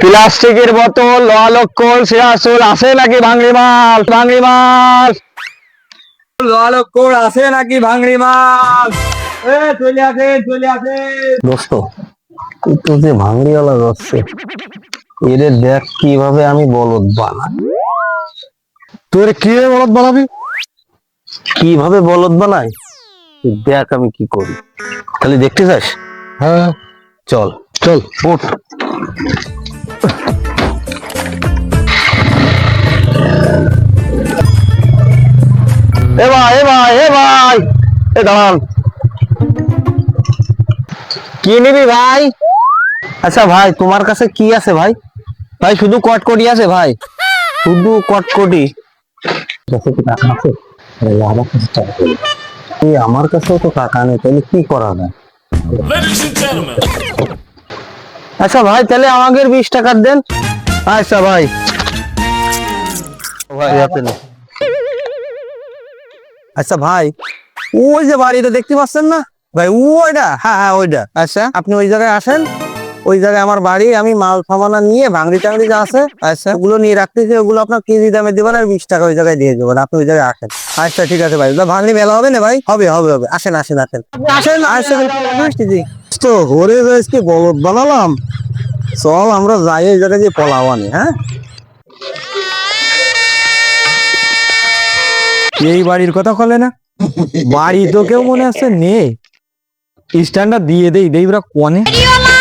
প্লাস্টিকের বোতল, লোহা লক্কর, সিরাজুল আছে নাকি ভাঙড়ি মাল? ভাঙড়ি মাল, লোহা লক্কর আছে নাকি ভাঙড়ি মাল? চলে আসে, চলে আসে। দোস্ত, একটু যে ভাঙড়িওয়ালা যাচ্ছে, এরে দেখ কিভাবে আমি বলদ বানাই। তোর কি বলদ বানাবি? কিভাবে বলদ বানাই তুই দেখ আমি কি করি, খালি দেখতে চাস? হ্যাঁ, চল চল উঠ। এ ভাই, এ ভাই, এ ভাই, এ দাঁড়ান। কি নিবি ভাই? আচ্ছা ভাই, তোমার কাছে কি আছে ভাই? ভাই শুধু কটকটি আছে ভাই। শুধু কটকটি? কাছে কি টাকা আছে? আমার কাছে টাকা নেই। আমার কাছেও তো টাকা নেই, তাহলে কি করা যায়? Ladies and gentlemen, আচ্ছা ভাই, তাহলে আমাকে 20 টাকা দেন। আচ্ছা ভাই। আচ্ছা ভাই, ওই যে বাড়িটা দেখতে পাচ্ছেন না ভাই, ওইটা, হ্যাঁ হ্যাঁ ওইটা। আচ্ছা আপনি ওই জায়গায় আসেন, ওই জায়গায় আমার বাড়ি, আমি মাল সামানা নিয়ে ভাঙড়ি টাঙড়ি যা আছে আচ্ছা ওগুলো নিয়ে রাখতেছি, ওগুলো আপনার কেজি দামে দেবেন আর 20 টাকা ওই জায়গায় দিয়ে দেবেন। আপনি ওই জায়গায় আসেন। আচ্ছা, ঠিক আছে ভাই। ভাঙড়ি মেলা হবে না ভাই? হবে হবে হবে, আসেন আসেন আসেন আসেন আসেন। জি তো ঘরে আজকে বলদ বানালাম, চল আমরা যাই ওই জায়গায় যে পোলাও আনি। হ্যাঁ, এই বাড়ির কথা বলে না, বাড়ি তো কেউ মনে আছে নেই। স্ট্যান্ডার দিয়ে দেই দেই ওরা কোনে। ফেরিওয়ালা,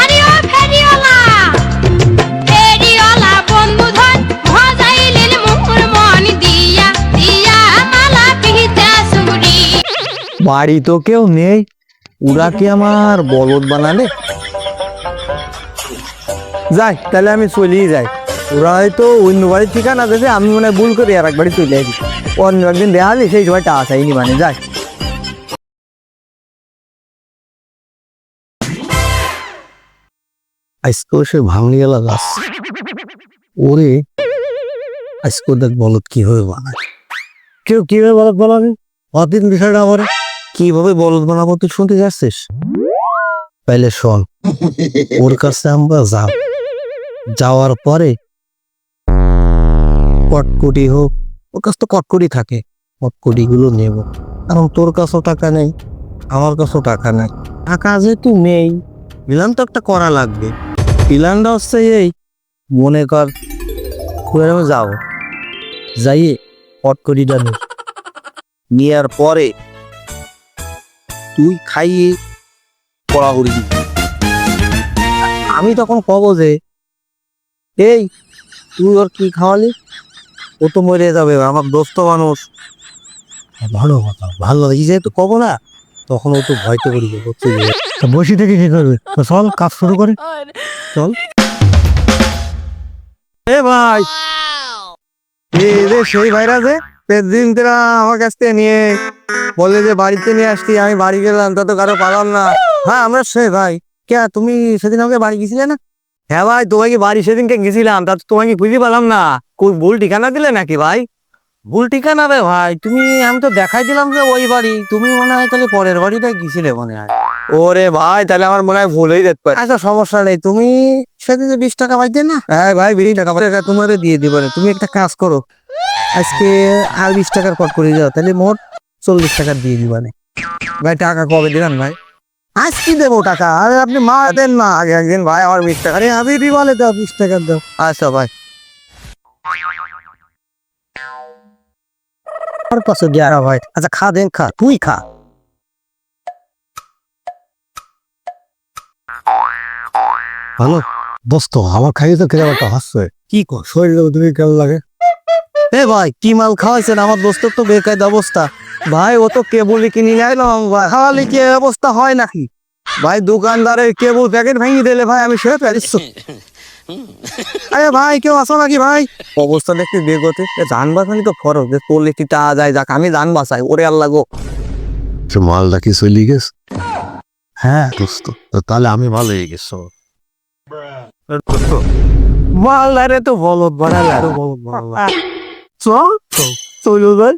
আরে ও ফেরিওয়ালা, ফেরিওয়ালা বন্ধু ধন ভজাইলেন মোর মন দিয়া দিয়া মালা পিহিতা সুরি। বাড়ি তো কেউ নেই, ওরা কি আমার বলদ বানালে? যাই তাহলে আমি চলেই যাই। ওরা হয়তো অন্য বাড়ির ঠিকানা দেবে, আমি মনে হয় ভুল করে আর এক বাড়ি চলে আসি। অন্য একদিন দেখা হলে সেই সময়টা আসাইনি, মানে যাই। আজকেও সে ভাঙড়ি গেলা গাছ ওরে, আজকেও দেখ বলদ কিভাবে বানায়। কেউ কিভাবে বলদ বানাবে? অদিন বিষয়টা আমার কিভাবে বলদ বানাবো তুই শুনতে যাচ্ছিস? তাইলে শোন, ওর কাছে আমরা যাব, যাওয়ার পরে কটকটি হোক, ওর কাছে তো কটকটি থাকে, কটকটি গুলো নেব। কারণ তোর কাছেও টাকা নেই, আমার কাছেও টাকা নেই। টাকা যেহেতু নেই, প্ল্যান তো একটা করা লাগবে। প্ল্যানটা হচ্ছে এই, মনে কর আমি যাবো, যাইয়ে কটকটিটা নেওয়ার পরে তুই খাইয়ে পড়া করি। আমি তখন কব যে এই তুই ওর কি খাওয়ালি, ও তো মরে যাবে, আমার দোস্ত মানুষ। ভালো কথা, ভালো এই যেহেতু কব না, তখন ও তো ভয়তে করি বসে থেকে কি করবে? তো চল কাজ শুরু করে। চল। এ ভাই, এই যে সেই ভাইরা যে দিন তারা আমার কাছ থেকে নিয়ে বলে যে বাড়িতে নিয়ে আসছি, আমি বাড়ি গেলাম তা তো কারো পালাম না। হ্যাঁ আমরা সে ভাই। কে তুমি সেদিন আমাকে বাড়ি গেছিলে না? হ্যাঁ ভাই, তোমাকে বাড়ি সেদিনকে গেছিলাম, তা তো তোমাকে খুঁজে পেলাম না। কোন ভুল ঠিকানা দিলে নাকি ভাই? ভুল ঠিকানা রে ভাই, তুমি, আমি তো দেখাই দিলাম যে ওই বাড়ি, তুমি মনে হয় তাহলে পরের বাড়িটা গেছিলে মনে হয়। ওরে ভাই, তাহলে আমার মনে হয় ভুলেই যেতে পারে। আচ্ছা সমস্যা নেই, তুমি সেদিন যে 20 টাকা পাইতে না, হ্যাঁ ভাই, 20 টাকা। তোমার দিয়ে দিবে। তুমি একটা কাজ করো, আজকে আর 20 টাকার কট করে যাও, তাহলে মোট 40 টাকা দিয়ে দিবানে। ভাই টাকা কবে দিবেন ভাই? আজ কি দেবো টাকা? আরে আপনি মা দেন না আগে একদিন ভাই আমার 20 টাকা। আরে আমি দিবালে দাও, 20 টাকা দাও। আচ্ছা ভাই। আর পাশে গিয়া ভাই, আচ্ছা খা দেন, খা তুই খা। হ্যালো দোস্ত, আমার খাইয়ে তো কেমন একটা হাসছে। কি কর শরীরে তুমি কেমন লাগে? এ ভাই, কি মাল খাওয়াইছেন? আমার দোস্তের তো বেকায়দা অবস্থা ভাই, ও তো কেবলই কিনে আইলাম ভাই, খাওয়ালে কি এই অবস্থা হয় নাকি? ভাই দোকানদারের কেবল প্যাকেট ভেঙে দিলে ভাই আমি সে পারিস। আরে ভাই কেউ আসো নাকি ভাই? অবস্থা দেখতে বেগতে ধান বাঁচানি তো ফরক, যে তোর লিখি টা যায়, যাক আমি ধান বাঁচাই, ওরে আল্লাহ গো। মালটা কি চলি গেছে? হ্যাঁ দোস্ত তাহলে আমি ভালো হয়ে গেছো। মালদারে তো বলদ বানালে, আরো বলদ বানালে। চল চল ভাই।